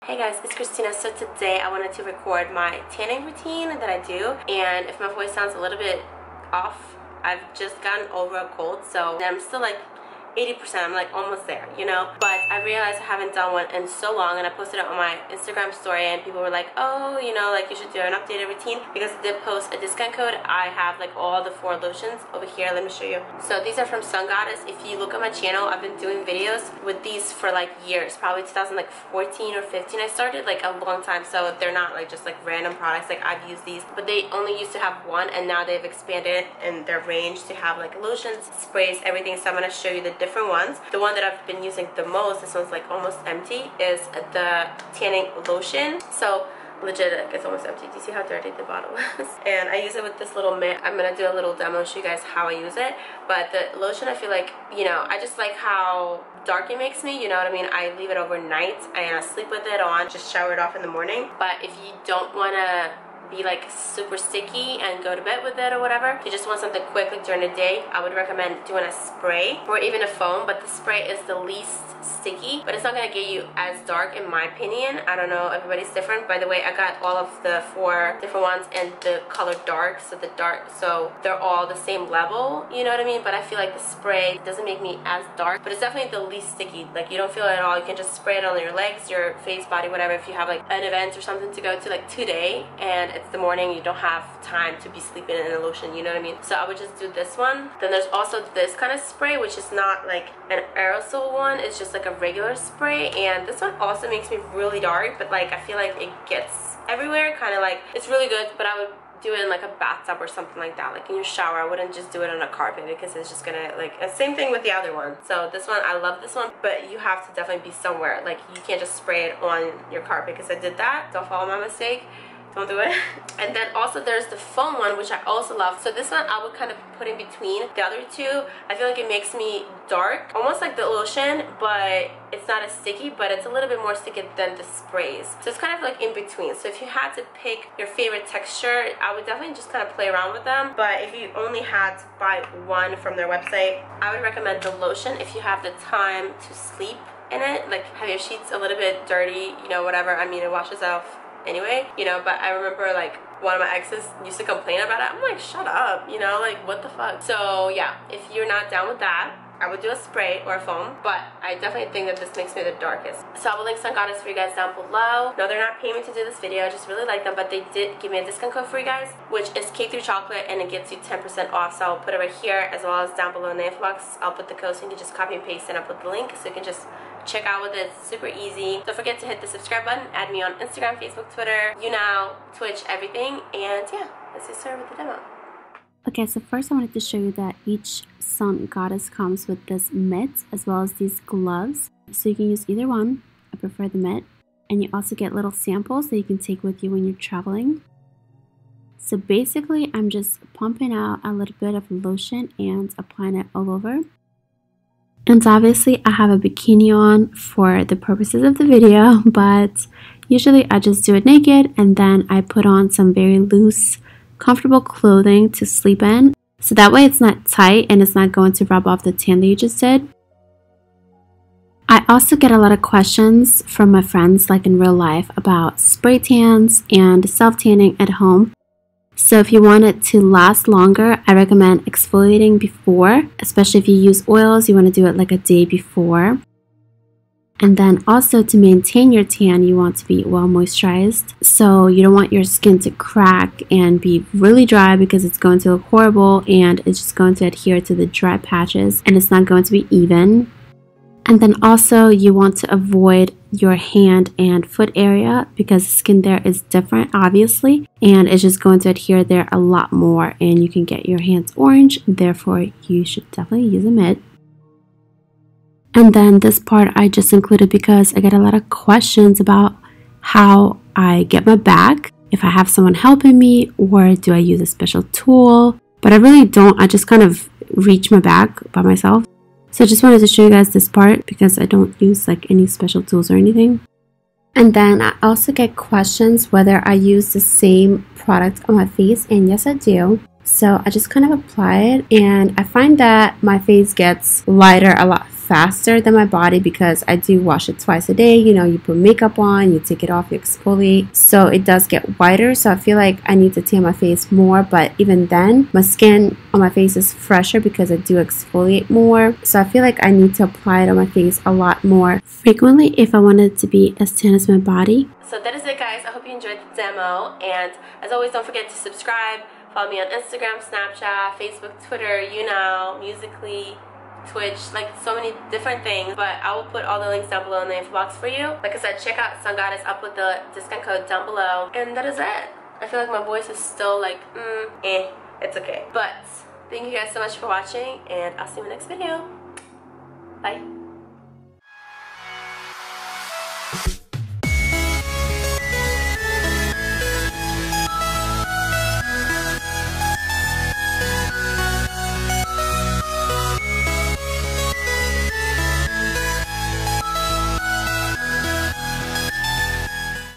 Hey guys, it's Kristina. So today I wanted to record my tanning routine that I do, and if my voice sounds a little bit off, I've just gotten over a cold, so I'm still like 80%, I'm like almost there, you know, but I realized I haven't done one in so long, and I posted it on my Instagram story, and people were like, oh, you know, like you should do an updated routine, because I did post a discount code. I have like all the 4 lotions over here. Let me show you. So these are from Sun Goddess. If you look at my channel, I've been doing videos with these for like years, probably 2014 or 15 I started, like a long time. So they're not like just like random products, like I've used these, but they only used to have one, and now they've expanded in their range to have like lotions, sprays, everything. So I'm going to show you the different ones. The one that I've been using the most, this one's like almost empty, is the tanning lotion. So legit, it's almost empty. Do you see how dirty the bottle is? And I use it with this little mitt. I'm gonna do a little demo, show you guys how I use it. But the lotion, I feel like, you know, I just like how dark it makes me, you know what I mean? I leave it overnight and I sleep with it on, just shower it off in the morning. But if you don't want to be like super sticky and go to bed with it or whatever, you just want something quick like during the day, I would recommend doing a spray or even a foam. But the spray is the least sticky, but it's not going to get you as dark in my opinion. I don't know, everybody's different. By the way, I got all of the 4 different ones in the color dark, so they're all the same level, you know what I mean? But I feel like the spray doesn't make me as dark, but it's definitely the least sticky. Like you don't feel it at all. You can just spray it on your legs, your face, body, whatever. If you have like an event or something to go to, like today, and it's the morning, you don't have time to be sleeping in a lotion, you know what I mean? So I would just do this one. Then there's also this kind of spray, which is not like an aerosol one, it's just like a regular spray, and this one also makes me really dark, but like I feel like it gets everywhere, kind of like, it's really good. But I would do it in like a bathtub or something like that, like in your shower. I wouldn't just do it on a carpet, because it's just gonna like, and same thing with the other one. So this one, I love this one, but you have to definitely be somewhere, like you can't just spray it on your carpet, because I did that. Don't follow my mistake, don't do it. And then also there's the foam one, which I also love. So this one I would kind of put in between the other two. I feel like it makes me dark, almost like the lotion, but it's not as sticky, but it's a little bit more sticky than the sprays. So it's kind of like in between. So if you had to pick your favorite texture, I would definitely just kind of play around with them. But if you only had to buy one from their website, I would recommend the lotion if you have the time to sleep in it, like have your sheets a little bit dirty, you know, whatever. I mean, it washes off anyway, you know, but I remember like one of my exes used to complain about it. I'm like, shut up, you know, like what the fuck. So yeah, if you're not down with that, I would do a spray or a foam, but I definitely think that this makes me the darkest. So I will link Sun Goddess for you guys down below. No, they're not paying me to do this video, I just really like them, but they did give me a discount code for you guys, which is K3 Chocolate, and it gets you 10% off. So I'll put it right here, as well as down below in the info box. I'll put the code so you can just copy and paste, and I'll put the link so you can just check out with it. It's super easy. Don't forget to hit the subscribe button. Add me on Instagram, Facebook, Twitter, Twitch, everything. And yeah, let's get started with the demo. Okay, so first I wanted to show you that each Sun Goddess comes with this mitt as well as these gloves. So you can use either one. I prefer the mitt. And you also get little samples that you can take with you when you're traveling. So basically, I'm just pumping out a little bit of lotion and applying it all over. And obviously I have a bikini on for the purposes of the video, but usually I just do it naked, and then I put on some very loose, comfortable clothing to sleep in. So that way it's not tight and it's not going to rub off the tan that you just did. I also get a lot of questions from my friends, like in real life, about spray tans and self-tanning at home. So if you want it to last longer, I recommend exfoliating before, especially if you use oils, you want to do it like a day before. And then also to maintain your tan, you want to be well moisturized. So you don't want your skin to crack and be really dry, because it's going to look horrible and it's just going to adhere to the dry patches and it's not going to be even. And then also you want to avoid your hand and foot area, because the skin there is different obviously, and it's just going to adhere there a lot more and you can get your hands orange. Therefore you should definitely use a mitt. And then this part I just included because I get a lot of questions about how I get my back, if I have someone helping me or do I use a special tool. But I really don't, I just kind of reach my back by myself. So I just wanted to show you guys this part because I don't use like any special tools or anything. And then I also get questions whether I use the same product on my face, and yes I do. So I just kind of apply it, and I find that my face gets lighter a lot faster than my body because I do wash it twice a day. You know, you put makeup on, you take it off, you exfoliate, so it does get whiter. So I feel like I need to tan my face more, but even then my skin on my face is fresher because I do exfoliate more. So I feel like I need to apply it on my face a lot more frequently if I want it to be as tan as my body. So that is it, guys. I hope you enjoyed the demo, and as always, don't forget to subscribe. Follow me on Instagram, Snapchat, Facebook, Twitter, Musical.ly, Twitch, like so many different things. But I will put all the links down below in the info box for you. Like I said, check out Sun Goddess. I'll put the discount code down below. And that is it. I feel like my voice is still like, it's okay. But thank you guys so much for watching, and I'll see you in the next video. Bye.